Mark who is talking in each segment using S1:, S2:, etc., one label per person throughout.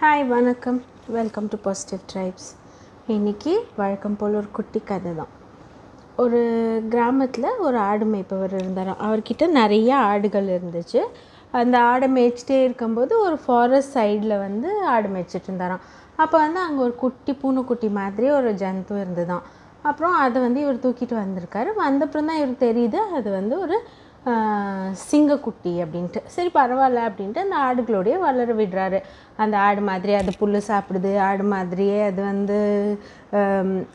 S1: Hi வணக்கம், welcome to positive tribes. இன்றைக்கி வழக்கம் போல் ஒரு குட்டி கதை தான். ஒரு கிராமத்தில் ஒரு ஆடு மேய்ப்பவர் இருந்தாராம். அவர்கிட்ட நிறைய ஆடுகள் இருந்துச்சு. அந்த ஆடை மேய்ச்சிட்டே இருக்கும்போது ஒரு ஃபாரஸ்ட் சைடில் ஆடு மேய்ச்சிட்டு இருந்தாராம். அப்போ அங்கே ஒரு குட்டி பூனைக்குட்டி மாதிரி ஒரு ஜந்து இருந்துதான். அப்புறம் அதை இவர் தூக்கிட்டு வந்திருக்காரு. வந்தப்புறம் தான் இவருக்கு தெரியுது அது ஒரு சிங்கக்குட்டி அப்படின்ட்டு. சரி பரவாயில்ல அப்படின்ட்டு அந்த ஆடுகளோடையே வளர விடுறாரு. அந்த ஆடு மாதிரி அது புல் சாப்பிடுது, ஆடு மாதிரியே அது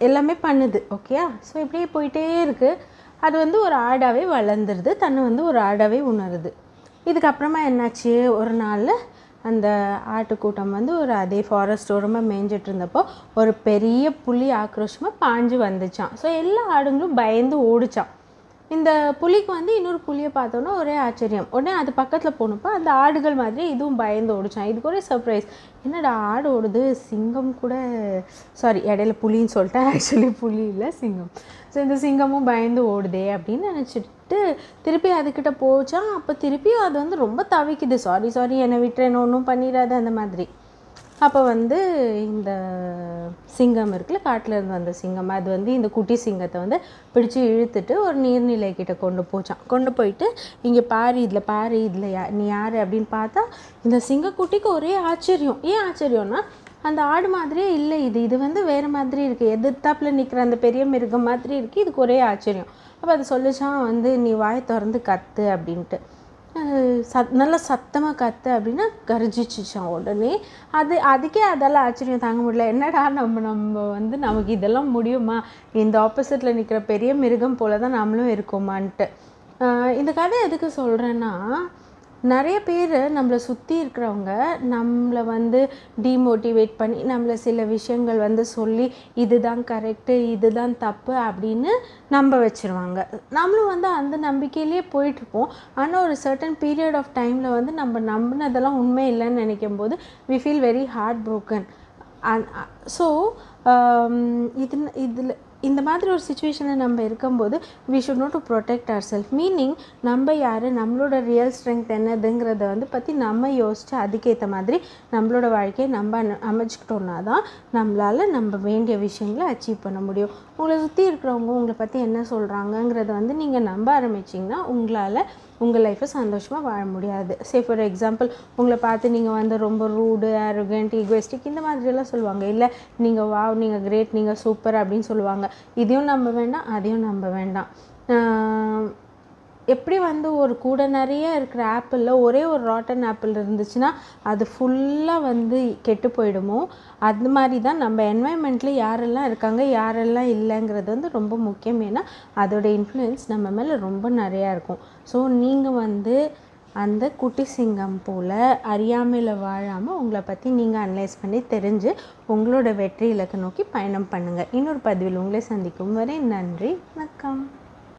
S1: எல்லாமே பண்ணுது. ஓகேயா? ஸோ இப்படியே போயிட்டே இருக்குது. அது ஒரு ஆடாகவே வளர்ந்துருது, தன்னை ஒரு ஆடாகவே உணருது. இதுக்கப்புறமா என்னாச்சு, ஒரு நாள் அந்த ஆட்டுக்கூட்டம் ஒரு அதே ஃபாரஸ்ட் ஓரமாக மேய்ஞ்சிட்டு இருந்தப்போ ஒரு பெரிய புலி ஆக்ரோஷமாக பாஞ்சு வந்துச்சான். ஸோ எல்லா ஆடுங்களும் பயந்து ஓடிச்சான். இந்த புலிக்கு இன்னொரு புலியை பார்த்தோன்னா ஒரே ஆச்சரியம். உடனே அது பக்கத்தில் போனப்போ அந்த ஆடுகள் மாதிரி இதுவும் பயந்து ஓடிச்சான். இதுக்கு ஒரே சர்ப்ரைஸ், என்னடா ஆடு ஓடுது, சிங்கம் கூட இடையில புலின்னு சொல்லிட்டேன், ஆக்சுவலி புலி இல்லை சிங்கம். ஸோ இந்த சிங்கமும் பயந்து ஓடுதே அப்படின்னு நினச்சிட்டு திருப்பி அதுக்கிட்ட போச்சான். அப்போ திருப்பியும் அது ரொம்ப தவிக்குது, சாரி என்னை விட்டுற, என்ன ஒன்றும் பண்ணிடாது அந்த மாதிரி. அப்போ இந்த சிங்கம் இருக்குல்ல, காட்டில் இருந்து வந்த சிங்கம், அது இந்த குட்டி சிங்கத்தை பிடிச்சி இழுத்துட்டு ஒரு நீர்நிலைக்கிட்ட கொண்டு போச்சான். கொண்டு போயிட்டு இங்கே பாரு இதில் நீ யார் அப்படின்னு பார்த்தா இந்த சிங்கக்குட்டிக்கு ஒரே ஆச்சரியம். ஏன் ஆச்சரியம்னா, அந்த ஆடு மாதிரியே இல்லை, இது வேறு மாதிரி இருக்குது, எதிர்த்தாப்பில் நிற்கிற அந்த பெரிய மிருகம் மாதிரி இருக்குது. இதுக்கு ஒரே ஆச்சரியம். அப்போ அது சொல்லிச்சான், நீ வாயை திறந்து கத்து அப்படின்ட்டு. நல்லா சத்தமாக கற்று அப்படின்னா கர்ஜிச்சிச்சான். உடனே அதுக்கே அதெல்லாம் ஆச்சரியம் தாங்க முடியல. என்னடா நம்ம நமக்கு இதெல்லாம் முடியுமா, இந்த ஆப்போசிட்டில் நிற்கிற பெரிய மிருகம் போல தான் நம்மளும் இருக்கோமான்ட்டு. இந்த கதை எதுக்கு சொல்கிறேன்னா, நிறைய பேர் நம்மளை சுற்றி இருக்கிறவங்க நம்மளை டிமோட்டிவேட் பண்ணி நம்மளை சில விஷயங்கள் சொல்லி இதுதான் கரெக்டு, இதுதான் தப்பு அப்படின்னு நம்ப வச்சுருவாங்க. நம்மளும் அந்த நம்பிக்கையிலே போயிட்டுருப்போம். ஆனால் ஒரு சர்டன் பீரியட் ஆஃப் டைமில் நம்ம நம்பினதெல்லாம் உண்மை இல்லைன்னு நினைக்கும் போது we feel very heartbroken. So இதில் இந்த மாதிரி ஒரு சுச்சுவேஷனில் நம்ம இருக்கும்போது we should know to protect ourselves. Meaning நம்ம யார், நம்மளோட ரியல் ஸ்ட்ரென்த் என்னதுங்கிறத பற்றி நம்ம யோசித்து அதுக்கேற்ற மாதிரி நம்மளோட வாழ்க்கையை நம்ம அமைச்சிக்கிட்டோன்னா தான் நம்மளால் நம்ம வேண்டிய விஷயங்களை அச்சீவ் பண்ண முடியும். உங்களை சுற்றி இருக்கிறவங்க உங்களை பற்றி என்ன சொல்கிறாங்கங்கிறத நீங்கள் நம்ப ஆரம்பிச்சிங்கன்னா உங்களால் உங்கள் லைஃப்பை சந்தோஷமாக வாழ முடியாது. ஃபார் எக்ஸாம்பிள், உங்களை பார்த்து நீங்கள் ரொம்ப ரூடு, ஆரோகண்ட், ஈகோயிஸ்டிக் இந்த மாதிரியெல்லாம் சொல்லுவாங்க. இல்லை நீங்கள் வாவ், நீங்கள் கிரேட், நீங்கள் சூப்பர் அப்படின்னு சொல்லுவாங்க. இதையும் நம்ப வேண்டாம், அதையும் நம்ப வேண்டாம். எப்படி ஒரு கூடை நிறைய இருக்கிற ஆப்பிளில் ஒரே ஒரு ராட்டன் ஆப்பிள் இருந்துச்சுன்னா அது ஃபுல்லாக கெட்டு போயிடுமோ, அது மாதிரி தான் நம்ம என்வாயன்மெண்ட்டில் யாரெல்லாம் இருக்காங்க யாரெல்லாம் இல்லைங்கிறது ரொம்ப முக்கியம். ஏன்னா அதோட இன்ஃப்ளூயன்ஸ் நம்ம மேலே ரொம்ப நிறையா இருக்கும். ஸோ நீங்கள் அந்த குட்டி சிங்கம் போல் அறியாமையில் வாழாமல் உங்களை பற்றி நீங்கள் அனலைஸ் பண்ணி தெரிஞ்சு உங்களோட வெற்றி இலக்கை நோக்கி பயணம் பண்ணுங்கள். இன்னொரு பதிவில் உங்களை சந்திக்கும் வரை நன்றி, வணக்கம்.